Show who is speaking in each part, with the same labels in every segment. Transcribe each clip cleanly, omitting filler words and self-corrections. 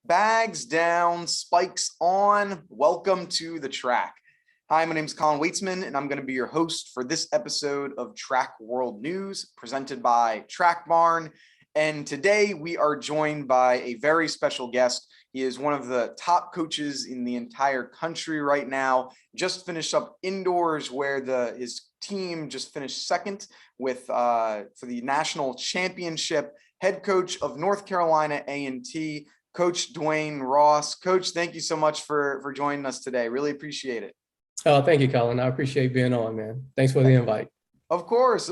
Speaker 1: Bags down, spikes on. Welcome to the track. Hi, my name is Colin Weitzman, and I'm going to be your host for this episode of Track World News presented by Track Barn. And today we are joined by a very special guest. He is one of the top coaches in the entire country right now. Just finished up indoors where his team just finished second with for the national championship. Head coach of North Carolina A&T. Coach Duane Ross. Coach, thank you so much for joining us today. Really appreciate it.
Speaker 2: Oh, thank you, Colin. I appreciate being on, man. Thanks for the invite.
Speaker 1: Of course.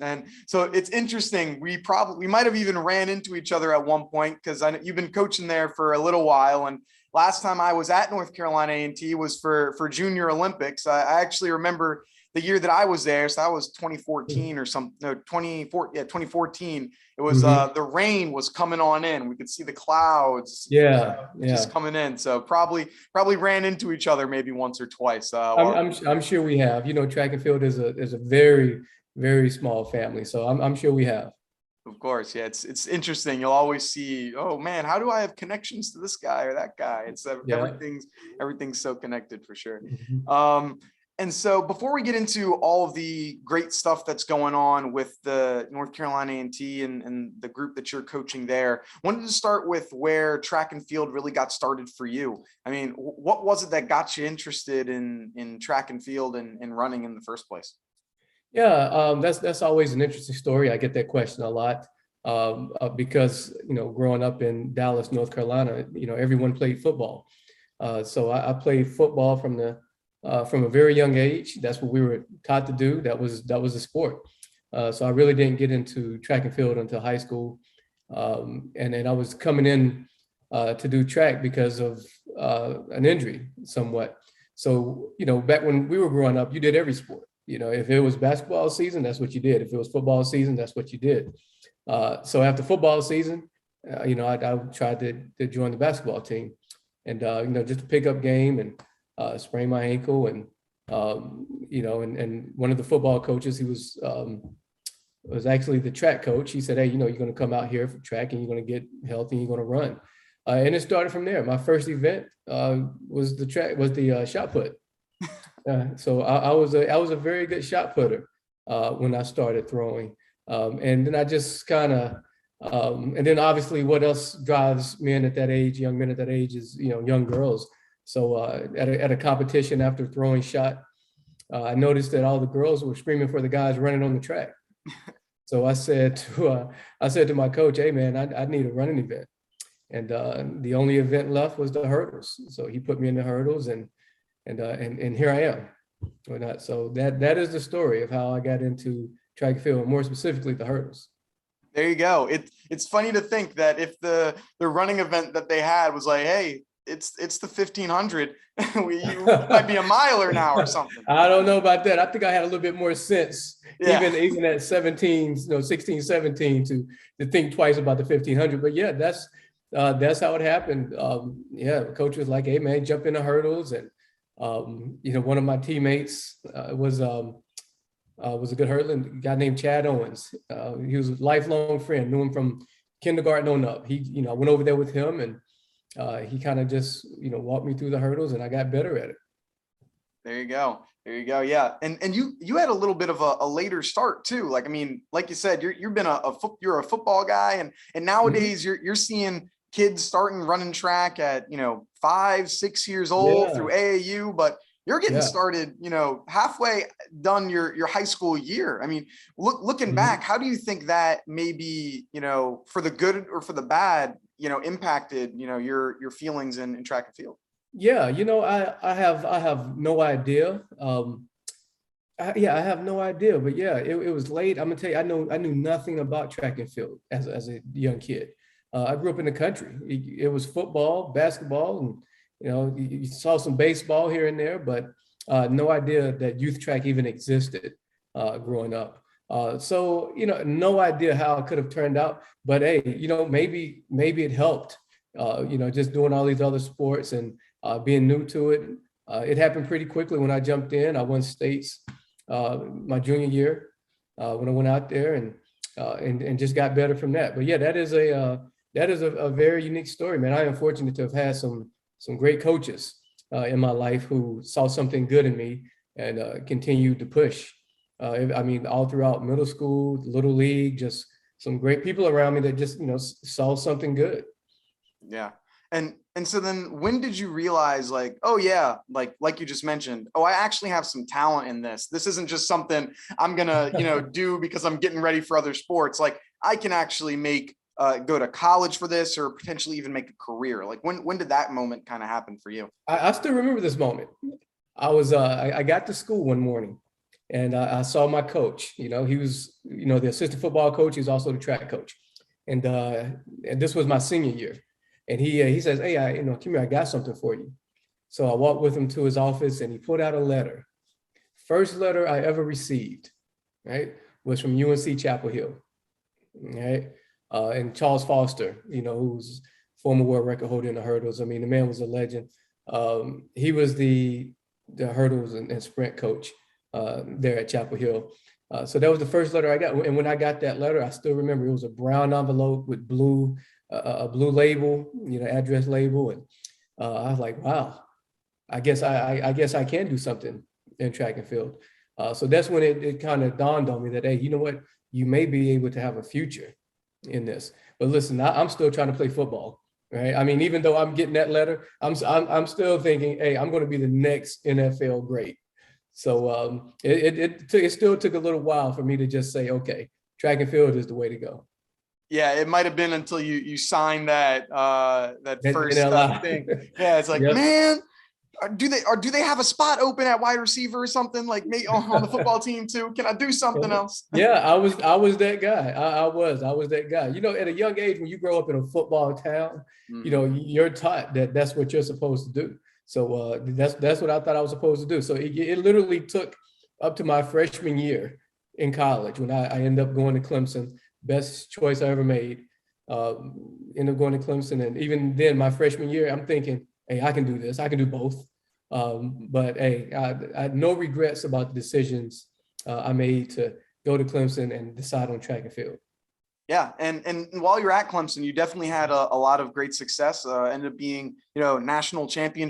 Speaker 1: And so it's interesting. We might have even ran into each other at one point because you've been coaching there for a little while. And last time I was at North Carolina A&T was for Junior Olympics. I actually remember the year that I was there. So that was 2014 or something. No, 2014. It was the rain was coming on in. We could see the clouds. Just coming in. So probably ran into each other maybe once or twice.
Speaker 2: I'm sure we have. You know, track and field is a very, very small family. So I'm sure we have.
Speaker 1: Of course, yeah. It's interesting. You'll always see, oh man, how do I have connections to this guy or that guy? It's everything's so connected for sure. And so before we get into all of the great stuff that's going on with the North Carolina A&T and the group that you're coaching there, I wanted to start with where track and field really got started for you. I mean, what was it that got you interested in track and field and running in the first place?
Speaker 2: Yeah, that's always an interesting story. I get that question a lot because, you know, growing up in Dallas, North Carolina, you know, everyone played football. So I played football from a very young age. That's what we were taught to do. That was the sport. So I really didn't get into track and field until high school. And then I was coming in to do track because of an injury somewhat. So, you know, back when we were growing up, you did every sport. You know, if it was basketball season, that's what you did. If it was football season, that's what you did. So after football season, you know, I tried to join the basketball team and, you know, just to pick up game and sprained my ankle and, you know, and one of the football coaches, he was actually the track coach. He said, hey, you know, you're going to come out here for track and you're going to get healthy and you're going to run. And it started from there. My first event was the shot put. So I was a very good shot putter when I started throwing. And then I just kind of, and then obviously what else drives men at that age, young men at that age is, you know, young girls. So at a competition after throwing shot, I noticed that all the girls were screaming for the guys running on the track. So I said to my coach, hey man, I need a running event. And the only event left was the hurdles. So he put me in the hurdles and here I am. So that is the story of how I got into track and field, and more specifically the hurdles.
Speaker 1: There you go. It's funny to think that if the running event that they had was like, hey, it's the 1500. You might be a miler now or something.
Speaker 2: I don't know about that. I think I had a little bit more sense, even at 17, 16, 17, to think twice about the 1500. But yeah, that's how it happened. The coach was like, hey man, jump in the hurdles. And you know, one of my teammates was a good hurdler, a guy named Chad Owens. He was a lifelong friend, knew him from kindergarten on up. I went over there with him and he kind of just, you know, walked me through the hurdles and I got better at it.
Speaker 1: There you go. Yeah. And you had a little bit of a later start too. Like, I mean, like you said, you're a football guy and nowadays you're seeing kids starting running track at, you know, 5-6 years old through AAU, but you're getting started, you know, halfway done your high school year. I mean, looking back, how do you think that maybe, you know, for the good or for the bad, you know, impacted, you know, your feelings in track and field?
Speaker 2: Yeah, you know, I have no idea. I have no idea, but yeah, it was late. I'm gonna tell you, I knew nothing about track and field as a young kid. I grew up in the country. It was football, basketball, and you know, you saw some baseball here and there, but no idea that youth track even existed growing up. So, you know, no idea how it could have turned out, but hey, you know, maybe it helped, you know, just doing all these other sports and being new to it. It happened pretty quickly when I jumped in. I won states my junior year when I went out there and just got better from that. But yeah, that is that is a very unique story, man. I am fortunate to have had some great coaches in my life who saw something good in me and continued to push. I mean, all throughout middle school, little league, just some great people around me that just, saw something good.
Speaker 1: Yeah. And so then when did you realize, like, oh yeah, like you just mentioned, oh, I actually have some talent in this. This isn't just something I'm gonna, do because I'm getting ready for other sports. Like I can actually go to college for this, or potentially even make a career. Like when did that moment kind of happen for you?
Speaker 2: I still remember this moment. I got to school one morning and I saw my coach. He was, the assistant football coach. He was also the track coach. And this was my senior year. And he says, "Hey, come here, I got something for you." So I walked with him to his office and he pulled out a letter. First letter I ever received, right, was from UNC Chapel Hill, right? And Charles Foster, who's former world record holder in the hurdles. I mean, the man was a legend. He was the hurdles and sprint coach there at Chapel Hill. So that was the first letter I got. And when I got that letter, I still remember it was a brown envelope with a blue label, address label. And I was like, wow, I guess I can do something in track and field. So that's when it kind of dawned on me that, hey, you know what? You may be able to have a future in this. But listen, I'm still trying to play football, right? I mean, even though I'm getting that letter, I'm still thinking, hey, I'm going to be the next NFL great. So it still took a little while for me to just say, okay, track and field is the way to go.
Speaker 1: Yeah, it might have been until you signed that first thing. Yeah, it's like,
Speaker 2: yep.
Speaker 1: Man, do they have a spot open at wide receiver or something, like me on the football team too? Can I do something else?
Speaker 2: Yeah, I was that guy. I was that guy. At a young age, when you grow up in a football town, you're taught that that's what you're supposed to do. So that's what I thought I was supposed to do. So it literally took up to my freshman year in college when I ended up going to Clemson. Best choice I ever made. Ended up going to Clemson, and even then, my freshman year, I'm thinking, hey, I can do this. I can do both. But hey, I had no regrets about the decisions I made to go to Clemson and decide on track and field.
Speaker 1: Yeah, and while you're at Clemson, you definitely had a lot of great success. Ended up being, national champion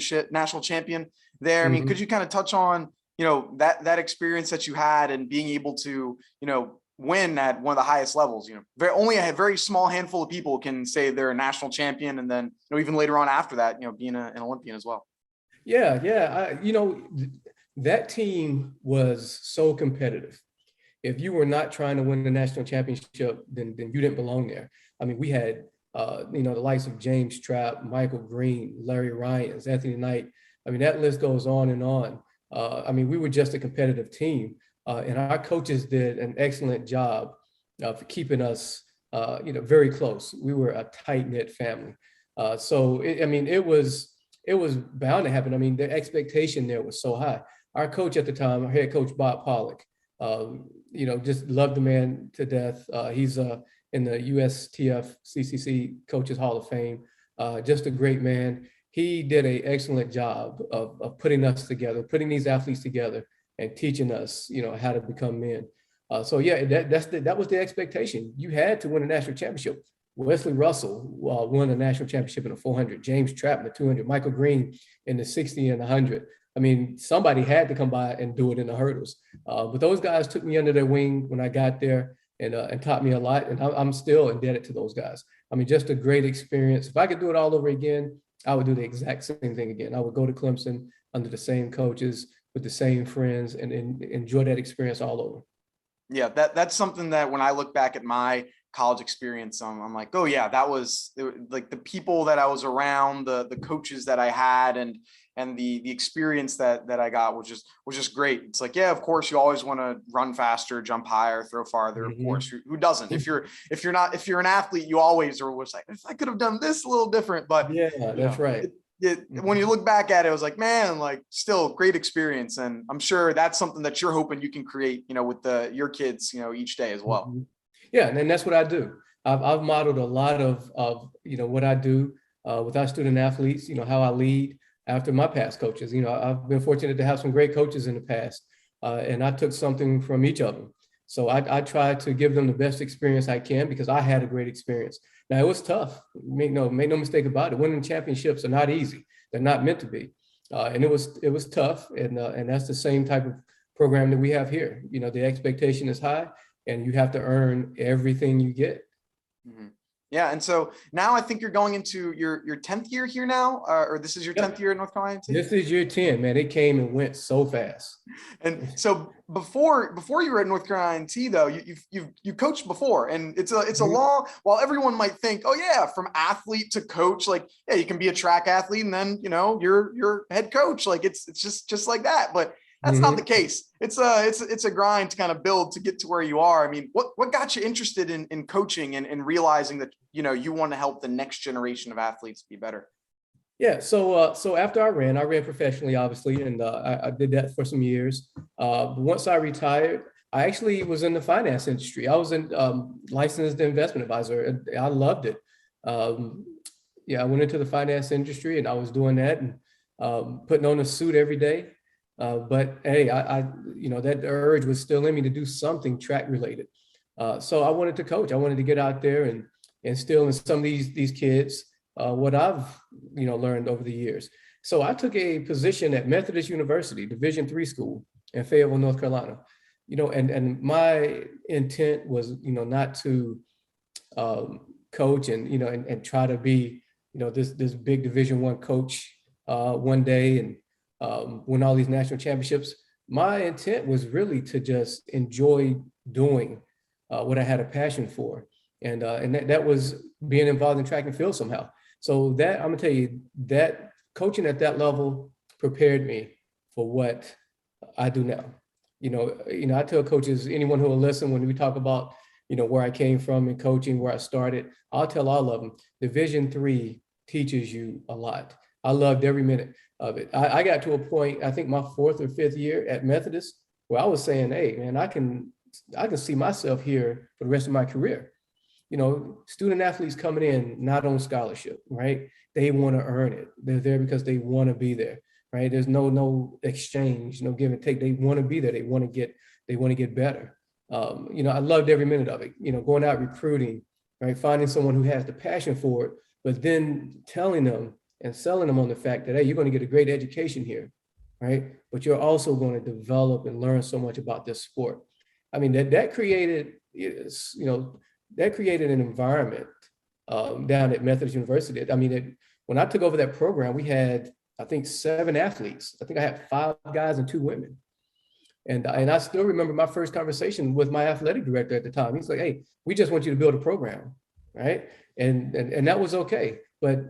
Speaker 1: there. I mean, could you kind of touch on, that experience that you had and being able to, win at one of the highest levels? Only a very small handful of people can say they're a national champion, and then even later on after that, being an Olympian as well.
Speaker 2: Yeah. That team was so competitive. If you were not trying to win the national championship, then you didn't belong there. I mean, we had the likes of James Trapp, Michael Green, Larry Ryans, Anthony Knight. I mean, that list goes on and on. I mean, we were just a competitive team. And our coaches did an excellent job of keeping us, very close. We were a tight-knit family. So it was bound to happen. I mean, the expectation there was so high. Our coach at the time, our head coach, Bob Pollock, just loved the man to death. He's in the USTF CCC Coaches Hall of Fame. Just a great man. He did an excellent job of putting us together, putting these athletes together, and teaching us, how to become men. That was the expectation. You had to win a national championship. Wesley Russell won a national championship in the 400. James Trapp in the 200. Michael Green in the 60 and the 100. I mean, somebody had to come by and do it in the hurdles. But those guys took me under their wing when I got there and taught me a lot. And I'm still indebted to those guys. I mean, just a great experience. If I could do it all over again, I would do the exact same thing again. I would go to Clemson under the same coaches, with the same friends, and enjoy that experience all over.
Speaker 1: Yeah, that's something that when I look back at my college experience, I'm like, oh yeah, that was like the people that I was around, the coaches that I had, and the experience that I got was just great. It's like, yeah, of course you always want to run faster, jump higher, throw farther. Of course, who doesn't? If you're an athlete, you always are like, if I could have done this a little different. But
Speaker 2: yeah, that's right.
Speaker 1: When you look back at it, it was like, man, like still great experience. And I'm sure that's something that you're hoping you can create, with your kids, each day as well.
Speaker 2: Yeah. And that's what I do. I've modeled a lot of what I do with our student athletes, how I lead after my past coaches. I've been fortunate to have some great coaches in the past, and I took something from each of them. So I try to give them the best experience I can because I had a great experience. Now it was tough. Make no mistake about it. Winning championships are not easy. They're not meant to be. And it was tough. And that's the same type of program that we have here. You know, the expectation is high and you have to earn everything you get.
Speaker 1: Mm-hmm. Yeah. And so now I think you're going into your 10th year here now, or this is your 10th year at North Carolina A&T?
Speaker 2: This is year 10, man. It came and went so fast.
Speaker 1: And so before you were at North Carolina A&T, though, you coached before, and it's a long, while everyone might think, oh yeah, from athlete to coach, like, yeah, you can be a track athlete and then, you know, you're head coach. Like it's just like that. But that's not the case. It's a grind to kind of build to get to where you are. I mean, what got you interested in coaching and realizing that, you know, you want to help the next generation of athletes be better?
Speaker 2: Yeah, so after I ran professionally, obviously, and I did that for some years. Once I retired, I actually was in the finance industry. I was in licensed investment advisor, and I loved it. Yeah, I went into the finance industry, and I was doing that and putting on a suit every day. But hey, I you know, that urge was still in me to do something track related. So I wanted to coach. I wanted to get out there and instill in some of these kids what I've, you know, learned over the years. So I took a position at Methodist University, Division III school in Fayetteville, North Carolina. You know, and my intent was, you know, not to coach and, you know, and try to be, you know, this big Division I coach one day and win all these national championships. My intent was really to just enjoy doing what I had a passion for. And that was being involved in track and field somehow. So that, I'm gonna tell you, that coaching at that level prepared me for what I do now. You know, I tell coaches, anyone who will listen, when we talk about, you know, where I came from in coaching, where I started, I'll tell all of them, Division III teaches you a lot. I loved every minute of it. I got to a point, I think my 4th or 5th year at Methodist, where I was saying, hey, man, I can see myself here for the rest of my career. You know, student athletes coming in, not on scholarship, right? They want to earn it. They're there because they want to be there, right? There's no exchange, no give and take. They want to be there. They want to get better. You know, I loved every minute of it. You know, going out recruiting, right? Finding someone who has the passion for it, but then telling them and selling them on the fact that, hey, you're going to get a great education here, right? But you're also going to develop and learn so much about this sport. I mean, that created, you know, that created an environment down at Methodist University. I mean, when I took over that program, we had, I think, 7 athletes. I think I had 5 guys and 2 women. And I still remember my first conversation with my athletic director at the time. He's like, hey, we just want you to build a program, right? And that was okay. But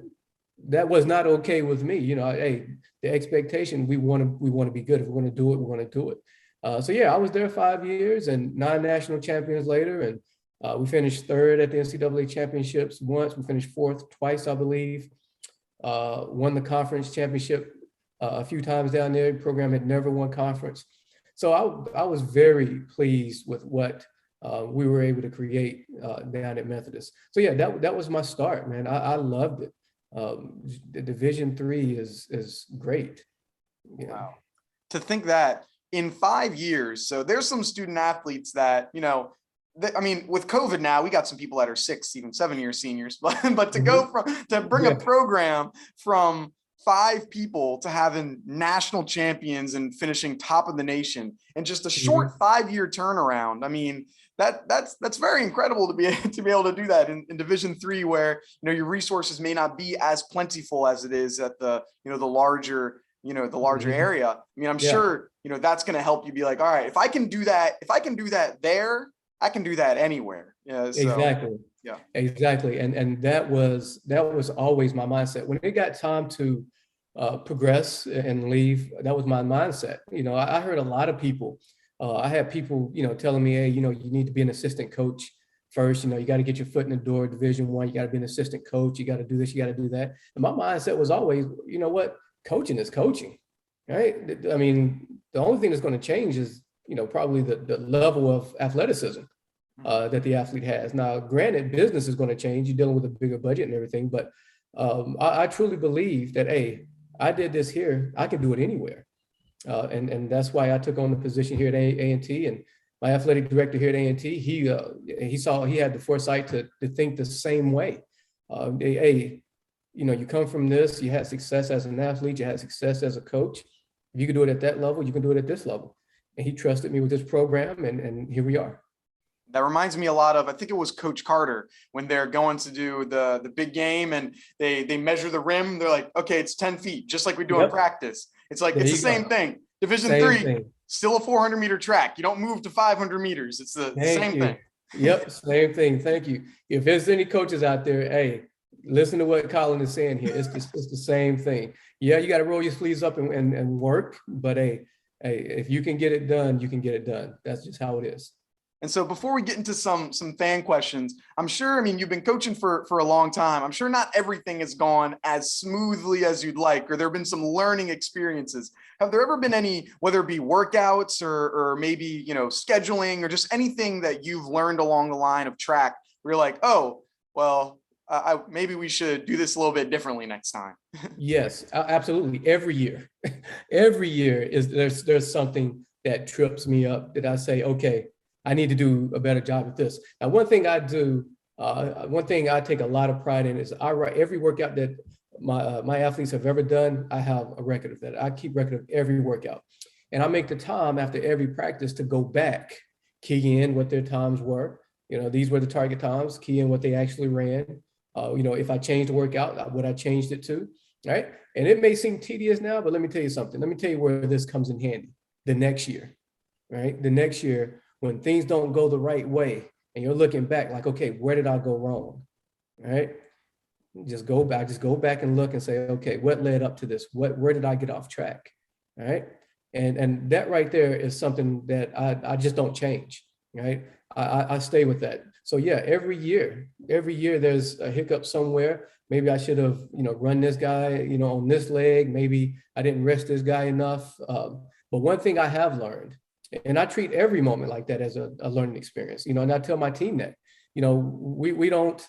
Speaker 2: that was not okay with me. You know, hey, the expectation, we want to be good. If we're going to do it, we're going to do it. So yeah, I was there 5 years and 9 national champions later. And we finished 3rd at the NCAA championships once. We finished 4th twice, I believe. Won the conference championship a few times down there. The program had never won conference. So I was very pleased with what we were able to create down at Methodist. So yeah, that was my start, man. I loved it. The Division III is great. You know?
Speaker 1: Wow. To think that in 5 years, so there's some student athletes that, you know, I mean, with COVID now, we got some people that are 6, even 7-year seniors, but to go to bring a program from 5 people to having national champions and finishing top of the nation in just a short 5-year turnaround. I mean, that's very incredible to be able to do that in Division III, where, you know, your resources may not be as plentiful as it is at the, you know, the larger area. I mean, I'm sure, you know, that's going to help you be like, all right, if I can do that there, I can do that anywhere. Yeah. So,
Speaker 2: exactly. Yeah. Exactly. And that was always my mindset. When it got time to progress and leave, that was my mindset. You know, I heard a lot of people. I had people, you know, telling me, hey, you know, you need to be an assistant coach first. You know, you got to get your foot in the door. Division I, you got to be an assistant coach. You got to do this. You got to do that. And my mindset was always, you know what, coaching is coaching, right? I mean, the only thing that's going to change is, you know, probably the level of athleticism that the athlete has. Now, granted, business is going to change. You're dealing with a bigger budget and everything, but I truly believe that, hey, I did this here, I can do it anywhere. And that's why I took on the position here at A&T. And my athletic director here at A&T, he had the foresight to think the same way. Hey, you come from this, you had success as an athlete, you had success as a coach. If you can do it at that level, you can do it at this level. And he trusted me with this program, and here we are.
Speaker 1: That reminds me a lot of, I think it was Coach Carter, when they're going to do the big game and they measure the rim. They're like, okay, it's 10 feet, just like we do in practice. It's like, it's the same thing. Division III, still a 400-meter track. You don't move to 500 meters. It's the same thing.
Speaker 2: Yep, same thing. Thank you. If there's any coaches out there, hey, listen to what Colin is saying here. It's the same thing. Yeah, you got to roll your sleeves up and work, but hey, if you can get it done, you can get it done. That's just how it is.
Speaker 1: And so before we get into some fan questions, I'm sure, I mean, you've been coaching for a long time. I'm sure not everything has gone as smoothly as you'd like, or there have been some learning experiences. Have there ever been any, whether it be workouts or maybe, scheduling or just anything that you've learned along the line of track where you're like, oh, well, maybe we should do this a little bit differently next time?
Speaker 2: Yes, absolutely. Every year there's something that trips me up that I say, okay, I need to do a better job at this. Now, one thing I take a lot of pride in is I write every workout that my athletes have ever done. I have a record of that. I keep record of every workout, and I make the time after every practice to go back, key in what their times were. These were the target times, key in what they actually ran. If I changed the workout, what I changed it to, right? And it may seem tedious now, but let me tell you something. Let me tell you where this comes in handy. The next year, right? The next year, when things don't go the right way and you're looking back like, okay, where did I go wrong, right? Just go back and look and say, okay, what led up to this? Where did I get off track, all right? And that right there is something that I just don't change, right? I stay with that. So yeah, every year there's a hiccup somewhere. Maybe I should have, run this guy, on this leg. Maybe I didn't rest this guy enough. But one thing I have learned, and I treat every moment like that as a learning experience, and I tell my team that, we don't,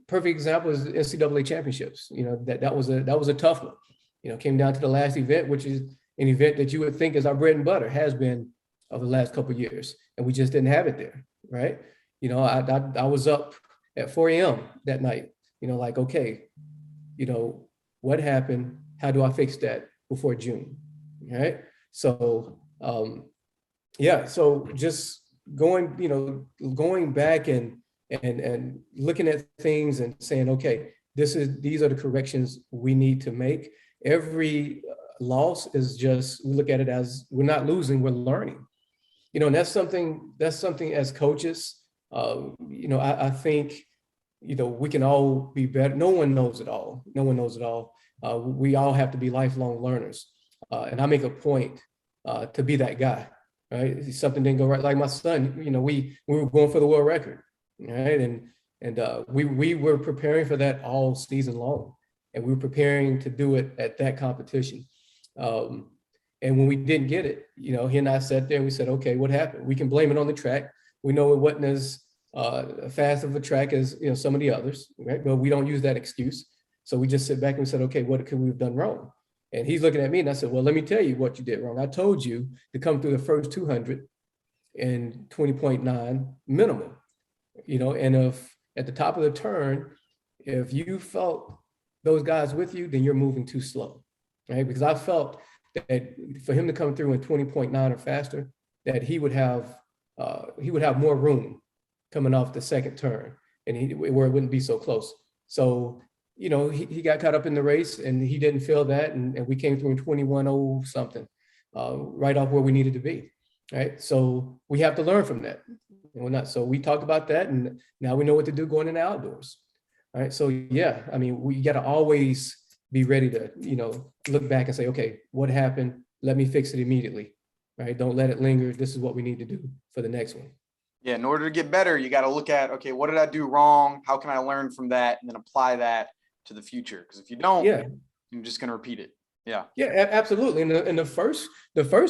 Speaker 2: perfect example is NCAA championships. That was a tough one. Came down to the last event, which is an event that you would think is our bread and butter, has been over the last couple of years, and we just didn't have it there, right? I was up at 4 a.m. that night, like, okay, what happened? How do I fix that before June, right? So, so just going back and looking at things and saying, okay, these are the corrections we need to make. Every loss is just, we look at it as we're not losing, we're learning. And that's something as coaches, I think, we can all be better. No one knows it all. We all have to be lifelong learners. And I make a point to be that guy, right? If something didn't go right, like my son, we were going for the world record, right? And we were preparing for that all season long, and we were preparing to do it at that competition. And when we didn't get it, he and I sat there and we said, okay, what happened? We can blame it on the track. We know it wasn't as fast of a track as some of the others, right? But we don't use that excuse. So we just sit back and we said, okay, what could we have done wrong? And he's looking at me and I said, well, let me tell you what you did wrong. I told you to come through the first 200 in 20.9 minimum, and if at the top of the turn, if you felt those guys with you, then you're moving too slow, right? Because I felt that for him to come through in 20.9 or faster, that he would have more room coming off the second turn, and where it wouldn't be so close. So, he got caught up in the race and he didn't feel that. And we came through in 21.0 something, right off where we needed to be. Right. So we have to learn from that. And we're not. So we talked about that, and now we know what to do going in the outdoors. All right. So yeah, I mean, we got to always be ready to, look back and say, okay, what happened? Let me fix it immediately. Right. Don't let it linger. This is what we need to do for the next one.
Speaker 1: Yeah. In order to get better, you got to look at, okay, what did I do wrong? How can I learn from that? And then apply that to the future. Because if you don't, you're just going to repeat it. Yeah.
Speaker 2: Yeah, absolutely. And the first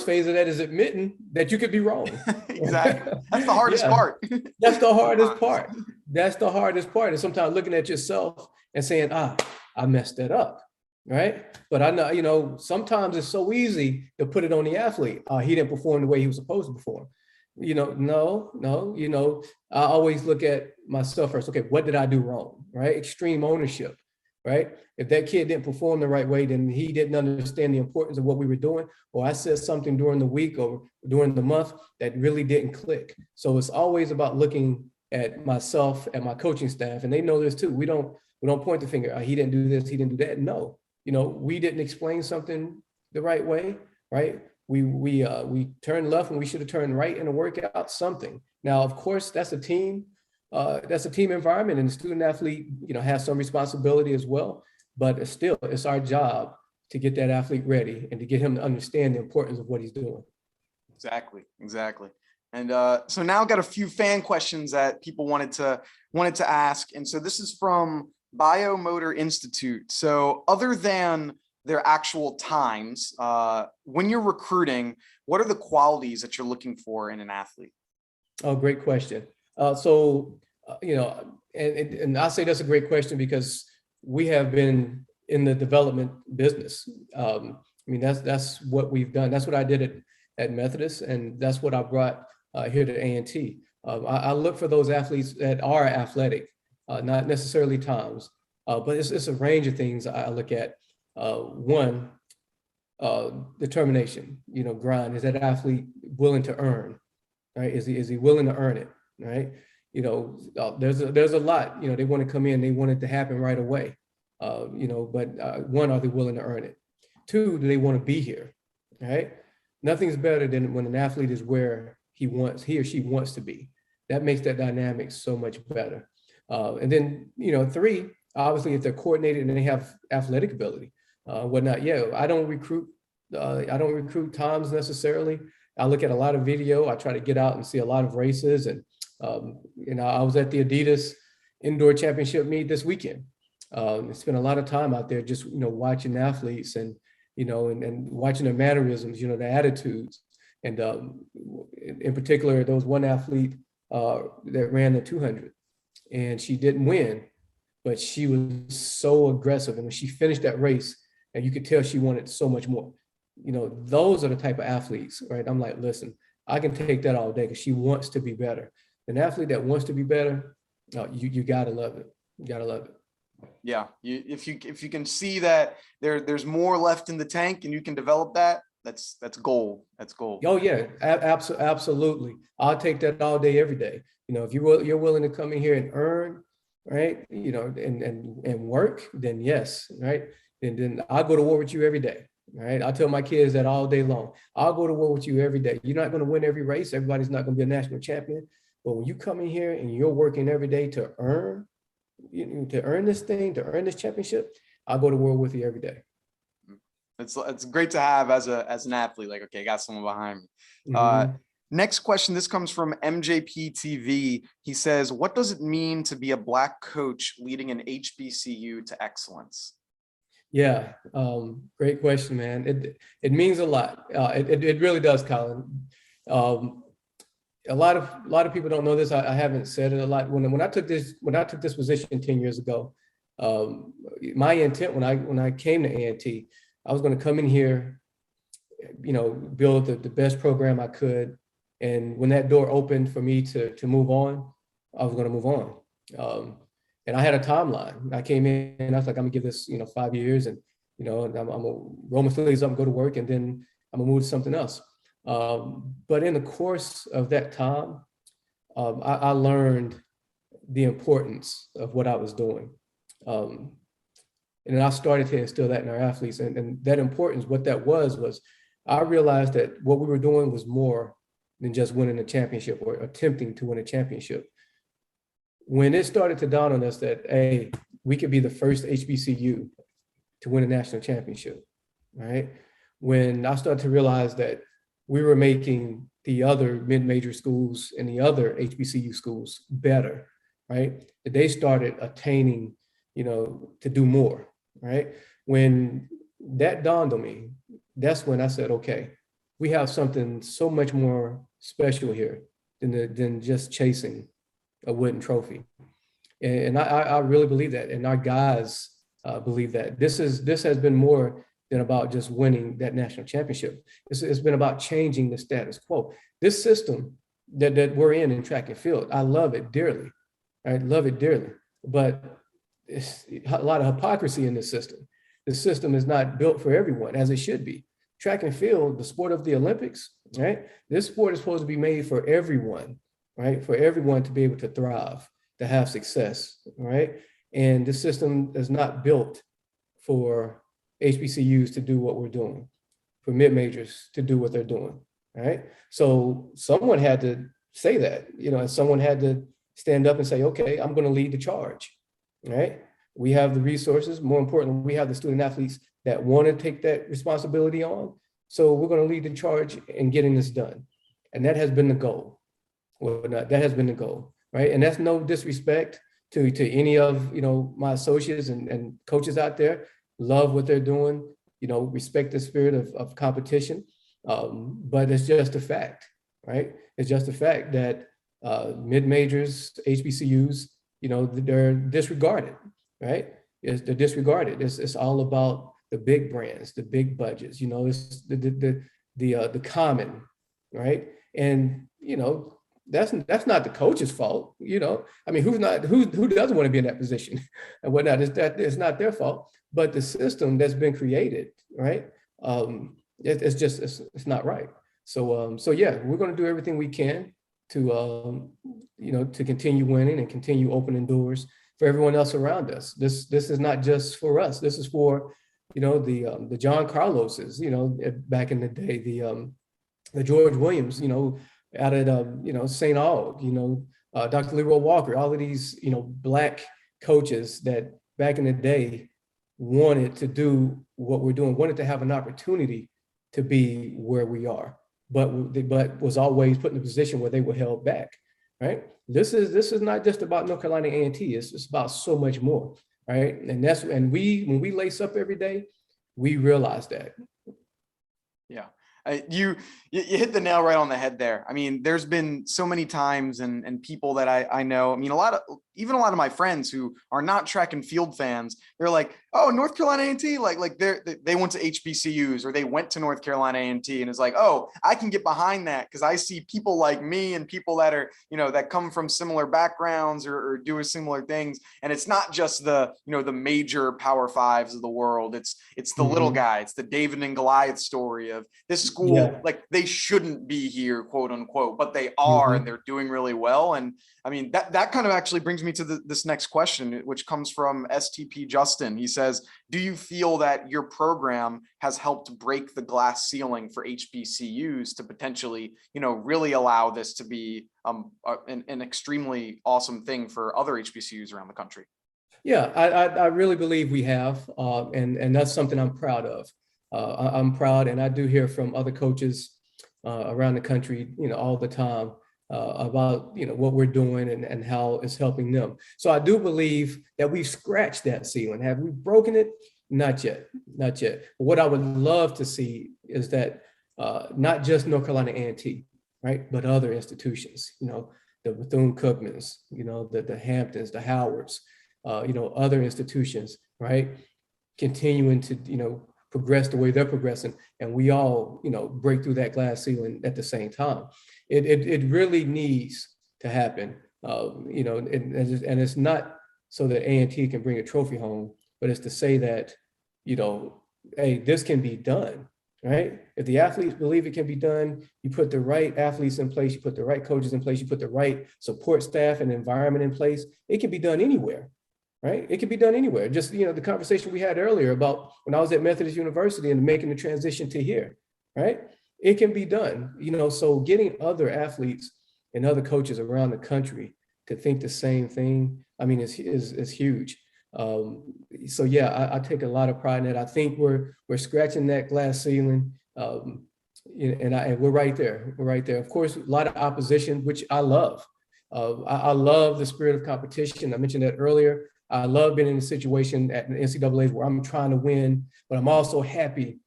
Speaker 2: phase of that is admitting that you could be wrong.
Speaker 1: Exactly. That's the hardest part.
Speaker 2: That's the hardest part. That's the hardest part. And sometimes looking at yourself and saying, I messed that up. Right. But I know, sometimes it's so easy to put it on the athlete. He didn't perform the way he was supposed to perform. No. I always look at myself first. Okay, what did I do wrong? Right? Extreme ownership, right? If that kid didn't perform the right way, then he didn't understand the importance of what we were doing, or I said something during the week or during the month that really didn't click. So it's always about looking at myself and my coaching staff, and they know this too. We don't point the finger. He didn't do this. He didn't do that. No, we didn't explain something the right way, right? We turned left when we should have turned right in a workout, something. Now, of course, that's a team environment, and the student athlete, has some responsibility as well. But still, it's our job to get that athlete ready and to get him to understand the importance of what he's doing.
Speaker 1: Exactly. And so now I've got a few fan questions that people wanted to ask. And so this is from Biomotor Institute. So other than their actual times, when you're recruiting, what are the qualities that you're looking for in an athlete?
Speaker 2: Oh, great question. And I say that's a great question because we have been in the development business. That's what we've done. That's what I did at Methodist, and that's what I brought here to A&T. I look for those athletes that are athletic, not necessarily times, but it's a range of things I look at. One, determination, grind. Is that athlete willing to earn, right? Is he willing to earn it, right? There's a lot, they want to come in, they want it to happen right away. But one, are they willing to earn it? Two, do they want to be here, right? Nothing's better than when an athlete is where he or she wants to be. That makes that dynamic so much better. And then, three, obviously, if they're coordinated and they have athletic ability, whatnot. Yeah, I don't recruit times necessarily. I look at a lot of video. I try to get out and see a lot of races. And, I was at the Adidas Indoor Championship meet this weekend. Spent a lot of time out there just, watching athletes and, and watching their mannerisms, their attitudes. And in particular, there was one athlete that ran the 200 and she didn't win, but she was so aggressive. And when she finished that race, and you could tell she wanted so much more. Those are the type of athletes, right? I'm like, listen, I can take that all day because she wants to be better. An athlete that wants to be better, you gotta love it. You gotta love it.
Speaker 1: Yeah, if you can see that there's more left in the tank and you can develop that, that's gold. That's gold.
Speaker 2: Oh yeah, absolutely. I'll take that all day, every day. If you're willing to come in here and earn, right? And work, then yes, right? And then I'll go to war with you every day, right? I tell my kids that all day long. I'll go to war with you every day. You're not going to win every race. Everybody's not going to be a national champion. But when you come in here and you're working every day to earn this thing, to earn this championship, I'll go to war with you every day.
Speaker 1: It's great to have as an athlete. Like, okay, I got someone behind me.
Speaker 2: Mm-hmm.
Speaker 1: Next question. This comes from MJP TV. He says, "What does it mean to be a Black coach leading an HBCU to excellence?"
Speaker 2: Yeah, great question, man. It means a lot. It really does, Colin. A lot of people don't know this. I haven't said it a lot. When I took this position 10 years ago, my intent when I came to A&T, I was going to come in here, build the best program I could. And when that door opened for me to move on, I was going to move on. And I had a timeline. I came in and I was like, I'm gonna give this, 5 years, and I'm gonna roll my sleeves up and go to work, and then I'm gonna move to something else. But in the course of that time, I learned the importance of what I was doing. And then I started to instill that in our athletes, and that importance, what that was I realized that what we were doing was more than just winning a championship or attempting to win a championship. When it started to dawn on us that, hey, we could be the first HBCU to win a national championship, right? When I started to realize that we were making the other mid-major schools and the other HBCU schools better, right? That they started attaining, to do more, right? When that dawned on me, that's when I said, okay, we have something so much more special here than just chasing a wooden trophy. And I really believe that. And our guys believe that. This has been more than about just winning that national championship. It's been about changing the status quo. This system that we're in track and field. I love it dearly. I love it dearly, but it's a lot of hypocrisy in this system. The system is not built for everyone as it should be. Track and field, the sport of the Olympics, right? This sport is supposed to be made for everyone, right? For everyone to be able to thrive, to have success, right? And the system is not built for HBCUs to do what we're doing, for mid-majors to do what they're doing, right? So someone had to say that, and someone had to stand up and say, okay, I'm going to lead the charge, right? We have the resources. More importantly, we have the student athletes that want to take that responsibility on. So we're going to lead the charge in getting this done. And that has been the goal. Well, that has been the goal, right? And that's no disrespect to any of, my associates and coaches out there. Love what they're doing, respect the spirit of competition. But it's just a fact, right? It's just a fact that mid-majors, HBCUs, they're disregarded, right? They're disregarded. It's all about the big brands, the big budgets, it's the common, right? And that's not the coach's fault, I mean, who doesn't want to be in that position and whatnot? It's not their fault, but the system that's been created, right? It's not right. So yeah, we're going to do everything we can to to continue winning and continue opening doors for everyone else around us. This is not just for us. This is for the John Carloses, back in the day, the George Williams, out at St. Aug, Dr. Leroy Walker, all of these Black coaches that back in the day wanted to do what we're doing, wanted to have an opportunity to be where we are, but was always put in a position where they were held back, right? This is not just about North Carolina A&T. It's about so much more, right? And when we lace up every day, we realize that.
Speaker 1: Yeah. You hit the nail right on the head there. I mean, there's been so many times and people that I know, I mean, a lot of my friends who are not track and field fans, they're like, oh, North Carolina A&T, like they went to HBCUs or they went to North Carolina A&T, and it's like, oh, I can get behind that because I see people like me and people that are, that come from similar backgrounds or do similar things. And it's not just the, the major Power Fives of the world. It's the little guy. It's the David and Goliath story of this school. Yeah. Like they shouldn't be here, quote unquote, but they are, and they're doing really well. And I mean, that kind of actually brings me to this next question, which comes from STP Justin. He says, do you feel that your program has helped break the glass ceiling for HBCUs to potentially, really allow this to be an extremely awesome thing for other HBCUs around the country?
Speaker 2: Yeah, I really believe we have, and that's something I'm proud of. I'm proud, and I do hear from other coaches around the country, all the time about what we're doing and how it's helping them. So I do believe that we've scratched that ceiling. Have we broken it? Not yet, not yet. But what I would love to see is that not just North Carolina A&T, right, but other institutions, the Bethune-Cookmans, the Hamptons, the Howards, other institutions, right, continuing to progress the way they're progressing, and we all break through that glass ceiling at the same time. It really needs to happen, and it's not so that A&T can bring a trophy home, but it's to say that hey, this can be done, right? If the athletes believe it can be done, you put the right athletes in place, you put the right coaches in place, you put the right support staff and environment in place, it can be done anywhere. Right? It can be done anywhere. Just, the conversation we had earlier about when I was at Methodist University and making the transition to here, right? It can be done, so getting other athletes and other coaches around the country to think the same thing, I mean, is huge. So yeah, I take a lot of pride in it. I think we're scratching that glass ceiling, and we're right there. We're right there. Of course, a lot of opposition, which I love. I love the spirit of competition. I mentioned that earlier. I love being in a situation at the NCAA where I'm trying to win, but I'm also happy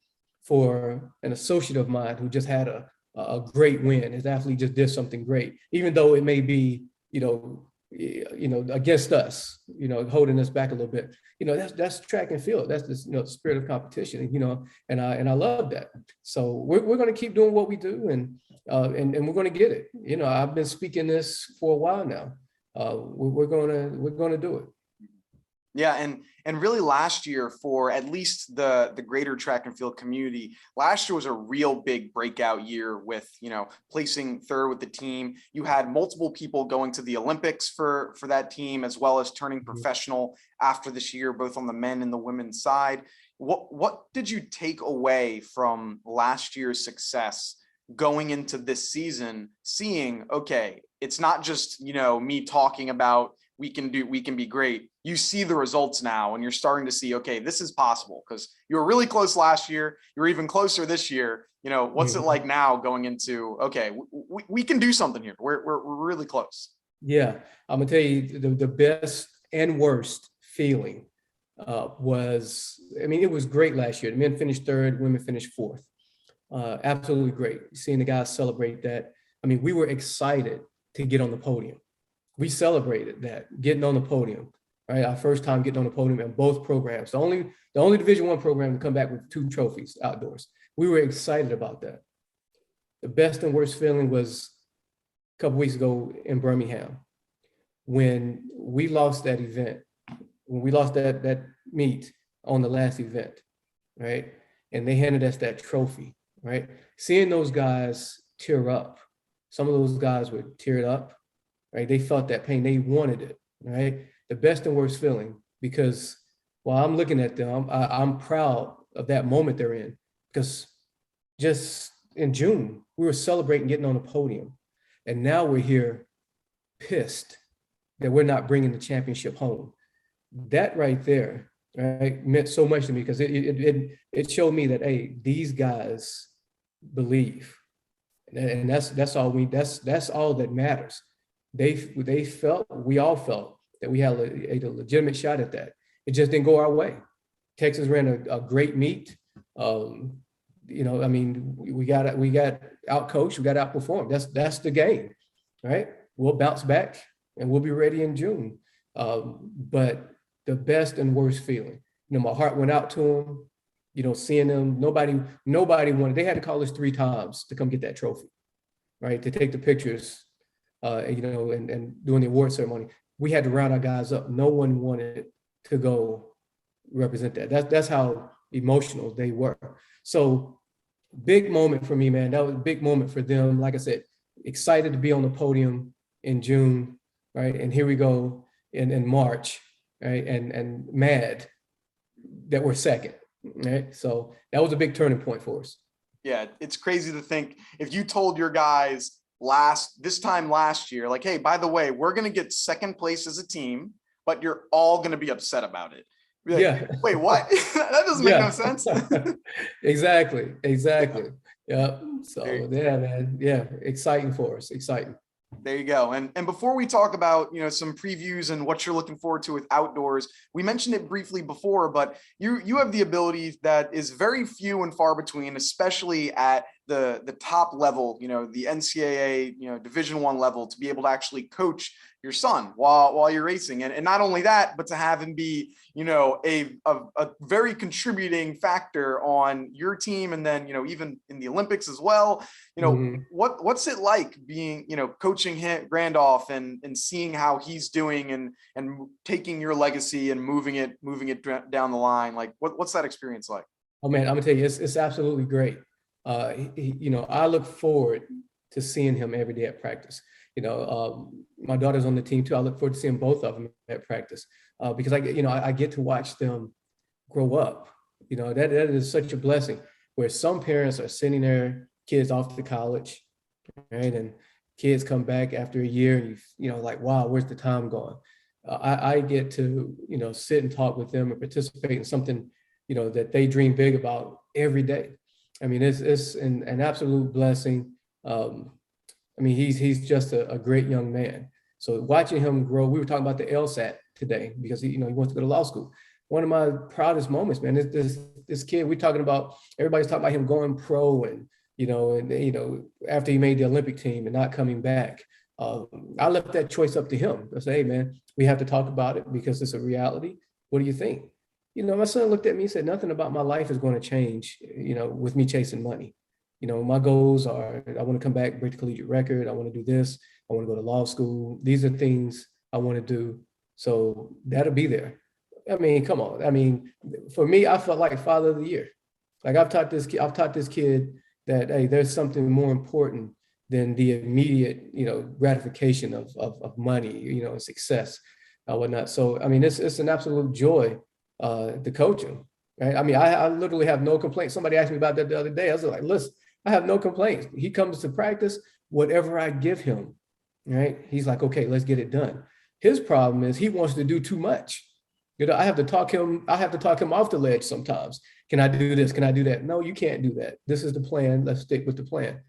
Speaker 2: for an associate of mine who just had a great win. His athlete just did something great, even though it may be, against us, holding us back a little bit. That's track and field. That's the spirit of competition, and I love that. So we're going to keep doing what we do, and and we're going to get it. You know, I've been speaking this for a while now. We're going to do it.
Speaker 1: Yeah, and really last year, for at least the greater track and field community, last year was a real big breakout year with, you know, placing third with the team. You had multiple people going to the Olympics for that team, as well as turning professional after this year, both on the men and the women's side. What did you take away from last year's success going into this season, seeing, okay, it's not just, you know, me talking about we can be great. You see the results now, and you're starting to see, okay, this is possible, because you were really close last year. You're even closer this year. You know, what's it like now going into, okay, we can do something here. We're really close.
Speaker 2: Yeah, I'm gonna tell you the best and worst feeling was, I mean, it was great last year. The men finished third, women finished fourth. Absolutely great. Seeing the guys celebrate that. I mean, we were excited to get on the podium. We celebrated that, getting on the podium, right? Our first time getting on the podium in both programs. The only Division I program to come back with 2 trophies outdoors. We were excited about that. The best and worst feeling was a couple weeks ago in Birmingham, when we lost that event, when we lost that meet on the last event, right? And they handed us that trophy, right? Seeing those guys tear up, some of those guys were teared up, right? They felt that pain, they wanted it, right? The best and worst feeling, because while I'm looking at them, I'm proud of that moment they're in, because just in June, we were celebrating getting on the podium, and now we're here pissed that we're not bringing the championship home. That right there, right, meant so much to me, because it showed me that, hey, these guys believe, and that's all that matters. They felt, we all felt that we had a legitimate shot at that. It just didn't go our way. Texas ran a great meet. You know, I mean, we got out-coached, we got outperformed. That's the game, right? We'll bounce back and we'll be ready in June. But the best and worst feeling, you know, my heart went out to them. You know, seeing them, nobody wanted. They had to call us 3 times to come get that trophy, right? To take the pictures, you know, and doing the award ceremony. We had to round our guys up. No one wanted to go represent that. That's how emotional they were. So big moment for me, man. That was a big moment for them. Like I said, excited to be on the podium in June, right? And here we go in March, right? And mad that we're second, right? So that was a big turning point for us.
Speaker 1: Yeah, it's crazy to think, if you told your guys this time last year, like, hey, by the way, we're going to get second place as a team, but you're all going to be upset about it. Like,
Speaker 2: yeah.
Speaker 1: Wait, what? That doesn't make no sense.
Speaker 2: Exactly. Yeah. So yeah, man. Yeah. Exciting for us. Exciting.
Speaker 1: There you go. And before we talk about, you know, some previews and what you're looking forward to with outdoors, we mentioned it briefly before, but you have the ability that is very few and far between, especially at the top level, you know, the NCAA, you know, Division I level, to be able to actually coach your son while you're racing. And not only that, but to have him be, you know, a very contributing factor on your team. And then, you know, even in the Olympics as well, you know, what's it like being, you know, coaching Randolph and seeing how he's doing and taking your legacy and moving it down the line? Like, what's that experience like?
Speaker 2: Oh man, I'm gonna tell you, it's absolutely great. You know, I look forward to seeing him every day at practice. You know, my daughter's on the team too. I look forward to seeing both of them at practice because I get to watch them grow up. You know, that is such a blessing, where some parents are sending their kids off to college, right? And kids come back after a year and you know, like, wow, where's the time going? I get to, you know, sit and talk with them and participate in something, you know, that they dream big about every day. I mean, it's an absolute blessing. I mean, he's just a great young man. So watching him grow, we were talking about the LSAT today because he wants to go to law school. One of my proudest moments, man, is this kid. Everybody's talking about him going pro and after he made the Olympic team and not coming back. I left that choice up to him. I said, hey man, we have to talk about it because it's a reality. What do you think? You know, my son looked at me and said, nothing about my life is going to change, you know, with me chasing money. My goals are, I want to come back, break the collegiate record. I want to do this. I want to go to law school. These are things I want to do. So that'll be there. I mean, come on. I mean, for me, I felt like father of the year. Like I've taught this kid that, hey, there's something more important than the immediate, gratification of money, and success, whatnot. So, I mean, it's an absolute joy to coach him. Right? I mean, I literally have no complaints. Somebody asked me about that the other day. I was like, listen, I have no complaints. He comes to practice, whatever I give him, right? He's like, okay, let's get it done. His problem is he wants to do too much. I have to talk him off the ledge sometimes. Can I do this? Can I do that? No, you can't do that. This is the plan. Let's stick with the plan.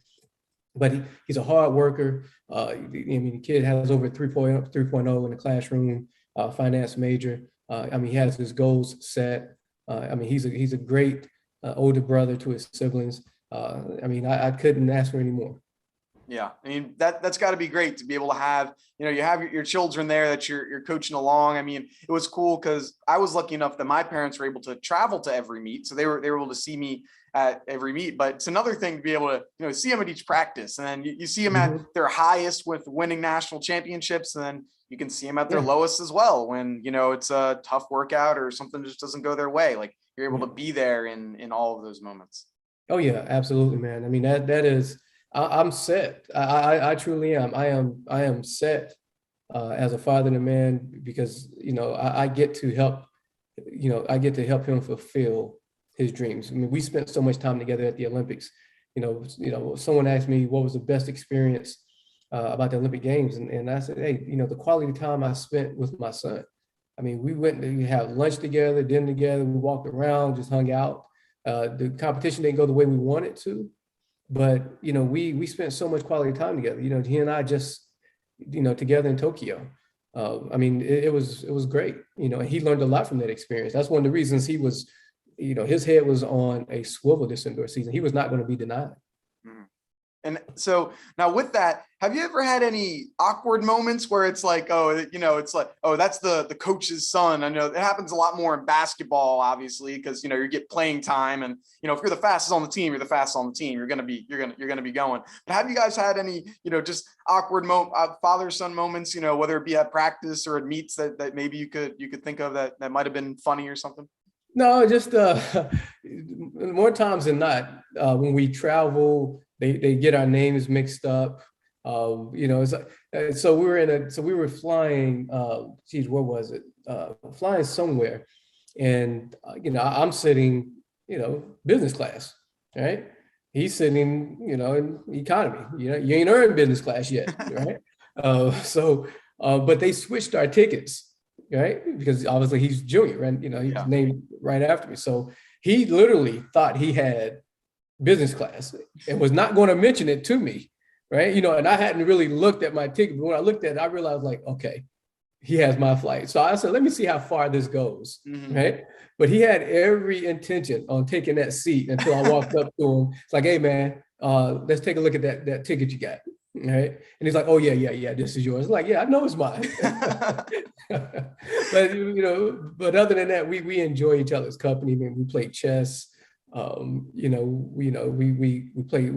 Speaker 2: But he's a hard worker. The kid has over 3.0 in the classroom, finance major. He has his goals set. He's a great older brother to his siblings. I couldn't ask for any more.
Speaker 1: Yeah, I mean, that's got to be great to be able to have, you have your children there that you're coaching along. I mean, it was cool because I was lucky enough that my parents were able to travel to every meet, so they were able to see me at every meet. But it's another thing to be able to see them at each practice, and then you see them at their highest with winning national championships, and then you can see them at their lowest as well when it's a tough workout or something just doesn't go their way. Like you're able to be there in all of those moments.
Speaker 2: Oh yeah, absolutely, man. I mean that is. I'm set. I truly am. I am set as a father and a man because I get to help. I get to help him fulfill his dreams. I mean, we spent so much time together at the Olympics. Someone asked me what was the best experience about the Olympic Games, and I said, hey, the quality time I spent with my son. I mean, we had lunch together, dinner together, we walked around, just hung out. The competition didn't go the way we wanted to. But, we spent so much quality time together, he and I just, together in Tokyo. It was great. He learned a lot from that experience. That's one of the reasons he was, his head was on a swivel this indoor season. He was not going to be denied.
Speaker 1: Mm-hmm. And so now with that, have you ever had any awkward moments where it's like, it's like, that's the coach's son? I know it happens a lot more in basketball, obviously, because, you get playing time and, if you're the fastest on the team, you're the fastest on the team, you're going to be going. But have you guys had any, just awkward father-son moments, whether it be at practice or at meets that maybe you could think of that might've been funny or something?
Speaker 2: No, just more times than not, when we travel, they get our names mixed up. So we were flying. Where was it? Flying somewhere, and I'm sitting, business class, right? He's sitting, in economy. You ain't earned business class yet, right? But they switched our tickets, right? Because obviously he's junior, and he's named right after me. So he literally thought he had business class and was not going to mention it to me, right? And I hadn't really looked at my ticket, but when I looked at it, I realized like, okay, he has my flight. So I said, let me see how far this goes, right? But he had every intention on taking that seat until I walked up to him. It's like, hey man, let's take a look at that ticket you got, right? And he's like, oh yeah, this is yours. I'm like, yeah, I know it's mine. But other than that, we enjoy each other's company. I mean, we play chess. We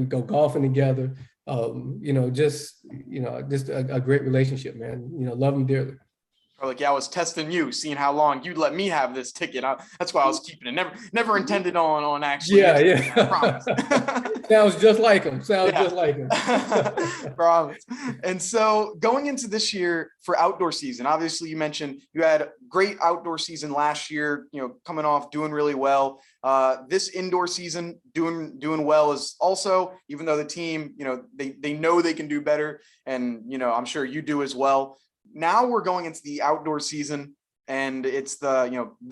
Speaker 2: go golfing together. Just a great relationship, man. Love him dearly.
Speaker 1: Or like, I was testing you, seeing how long you'd let me have this ticket. That's why I was keeping it. Never intended on actually.
Speaker 2: Yeah. I promise. Sounds just like him.
Speaker 1: Promise. And so going into this year for outdoor season, obviously you mentioned you had a great outdoor season last year, coming off doing really well. This indoor season doing well is also, even though the team, they know they can do better. And, I'm sure you do as well. Now we're going into the outdoor season and it's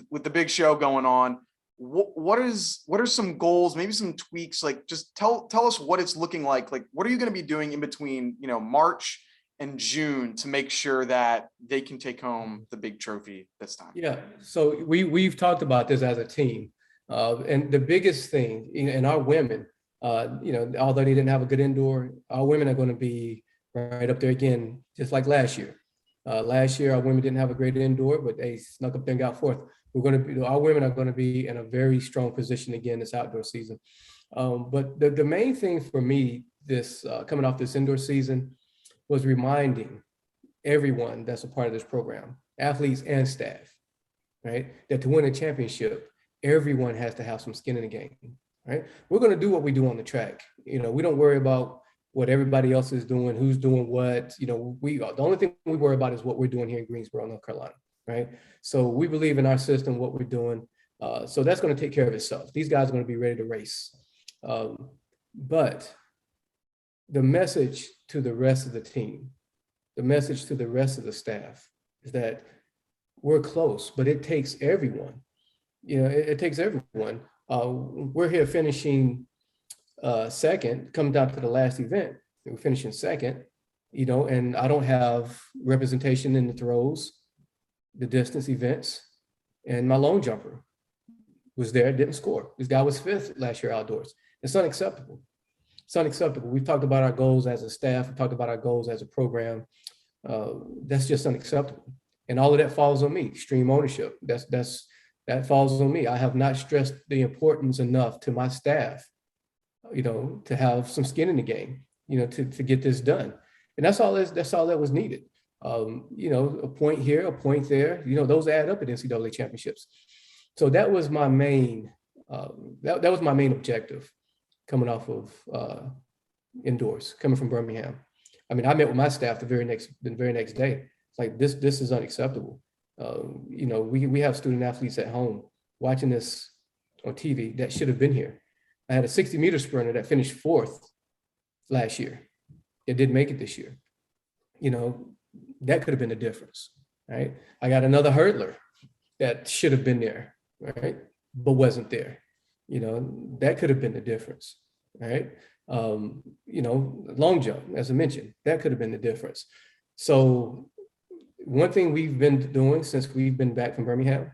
Speaker 1: with the big show going on. What are some goals, maybe some tweaks, like just tell us what it's looking like. Like, what are you going to be doing in between, March and June to make sure that they can take home the big trophy this time?
Speaker 2: Yeah. So we've talked about this as a team. And the biggest thing, and our women, although they didn't have a good indoor, our women are going to be right up there again, just like last year. Last year, our women didn't have a great indoor, but they snuck up there and got fourth. Our women are going to be in a very strong position again this outdoor season. But the main thing for me this coming off this indoor season was reminding everyone that's a part of this program, athletes and staff, right, that to win a championship, everyone has to have some skin in the game, right? We're going to do what we do on the track. We don't worry about what everybody else is doing, who's doing what. The only thing we worry about is what we're doing here in Greensboro, North Carolina, right? So we believe in our system, what we're doing. So that's going to take care of itself. These guys are going to be ready to race. But the message to the rest of the team, the message to the rest of the staff is that we're close, but it takes everyone. It takes everyone. We're here finishing second, coming down to the last event. We're finishing second, and I don't have representation in the throws, the distance events, and my long jumper was there, didn't score. This guy was fifth last year outdoors. It's unacceptable. It's unacceptable. We've talked about our goals as a staff. We've talked about our goals as a program. That's just unacceptable. And all of that falls on me. Extreme ownership. That falls on me. I have not stressed the importance enough to my staff, to have some skin in the game, to get this done. And that's all that was needed. A point here, a point there, those add up at NCAA championships. So that was my main, that was my main objective coming off of indoors, coming from Birmingham. I mean, I met with my staff the very next day. It's like, this is unacceptable. We have student athletes at home watching this on TV that should have been here. I had a 60-meter sprinter that finished fourth last year. It didn't make it this year. That could have been the difference, right? I got another hurdler that should have been there, right? But wasn't there. That could have been the difference, right? Long jump, as I mentioned, that could have been the difference. So one thing we've been doing since we've been back from Birmingham,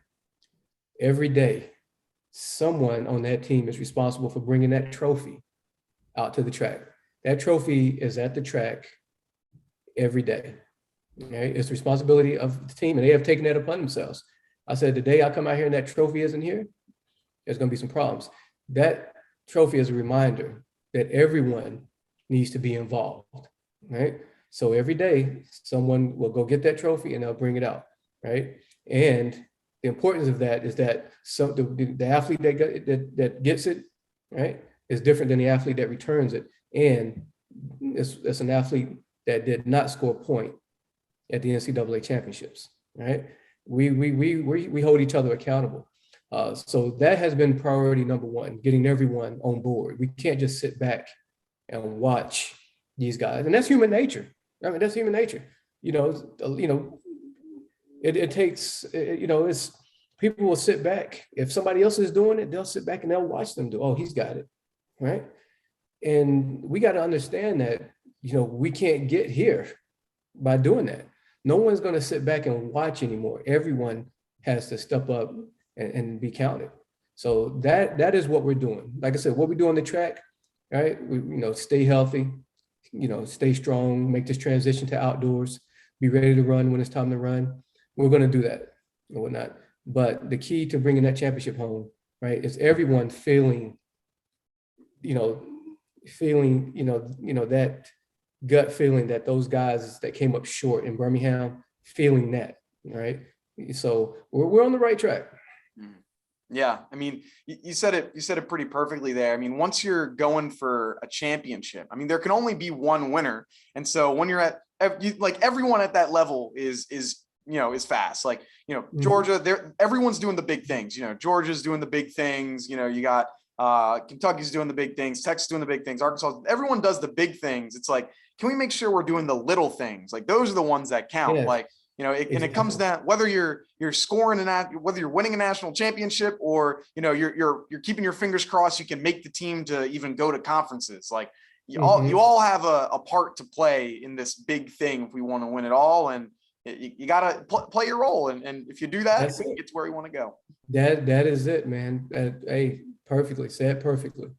Speaker 2: every day, someone on that team is responsible for bringing that trophy out to the track. That trophy is at the track every day. Okay? It's the responsibility of the team, and they have taken that upon themselves. I said, the day I come out here and that trophy isn't here, there's going to be some problems. That trophy is a reminder that everyone needs to be involved, right? So every day, someone will go get that trophy and they'll bring it out, right? And the importance of that is that the athlete that gets it, right, is different than the athlete that returns it. And it's an athlete that did not score a point at the NCAA championships, right? We hold each other accountable. So that has been priority number one, getting everyone on board. We can't just sit back and watch these guys. And that's human nature. I mean, that's human nature. It takes, it's people will sit back. If somebody else is doing it, they'll sit back and they'll watch them do, oh, he's got it, right? And we got to understand that, we can't get here by doing that. No one's going to sit back and watch anymore. Everyone has to step up and be counted. So that is what we're doing. Like I said, what we do on the track, right? We, stay healthy, stay strong, make this transition to outdoors, be ready to run when it's time to run. We're going to do that and whatnot. But the key to bringing that championship home, right, is everyone feeling that gut feeling that those guys that came up short in Birmingham, feeling that, right? So we're on the right track.
Speaker 1: Yeah, I mean, you said it pretty perfectly there. I mean, once you're going for a championship, I mean, there can only be one winner, and so when you're at everyone at that level is fast. Like Georgia, everyone's doing the big things. Georgia's doing the big things. You got Kentucky's doing the big things, Texas doing the big things, Arkansas. Everyone does the big things. It's like, can we make sure we're doing the little things? Like those are the ones that count. Yeah. Like. And it comes down whether you're scoring whether you're winning a national championship or you're keeping your fingers crossed you can make the team to even go to conferences. Like you all have a part to play in this big thing if we want to win it all, and you gotta play your role, and if you do that, you get to where you want to go.
Speaker 2: That is it, man. Hey, perfectly said, perfectly.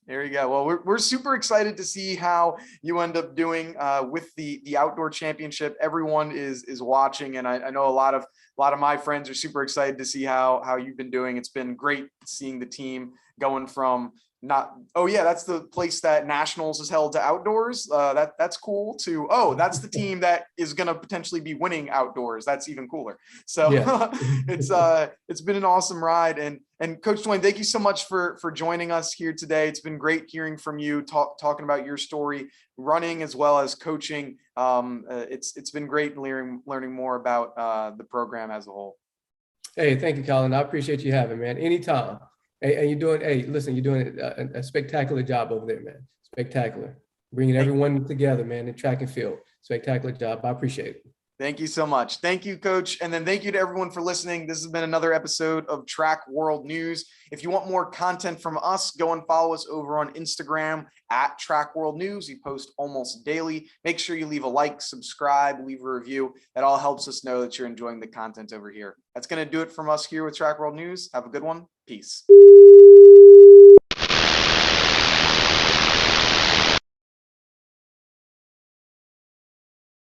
Speaker 1: There you go. Well, we're super excited to see how you end up doing with the outdoor championship. Everyone is watching, and I know a lot of a lot of my friends are super excited to see how you've been doing. It's been great seeing the team going from that's the place that nationals is held to outdoors. That's cool to, that's the team that is going to potentially be winning outdoors. That's even cooler. So
Speaker 2: Yeah.
Speaker 1: it's been an awesome ride. And Coach Duane, thank you so much for joining us here today. It's been great hearing from you, talking about your story, running as well as coaching. It's been great learning more about the program as a whole.
Speaker 2: Hey, thank you, Colin. I appreciate you having me, man. Anytime. And you're doing, you're doing a spectacular job over there, man. Spectacular. Bringing everyone together, man, in track and field. Spectacular job. I appreciate it.
Speaker 1: Thank you so much. Thank you, Coach. And then thank you to everyone for listening. This has been another episode of Track World News. If you want more content from us, go and follow us over on Instagram at Track World News. We post almost daily. Make sure you leave a like, subscribe, leave a review. That all helps us know that you're enjoying the content over here. That's going to do it from us here with Track World News. Have a good one. Peace.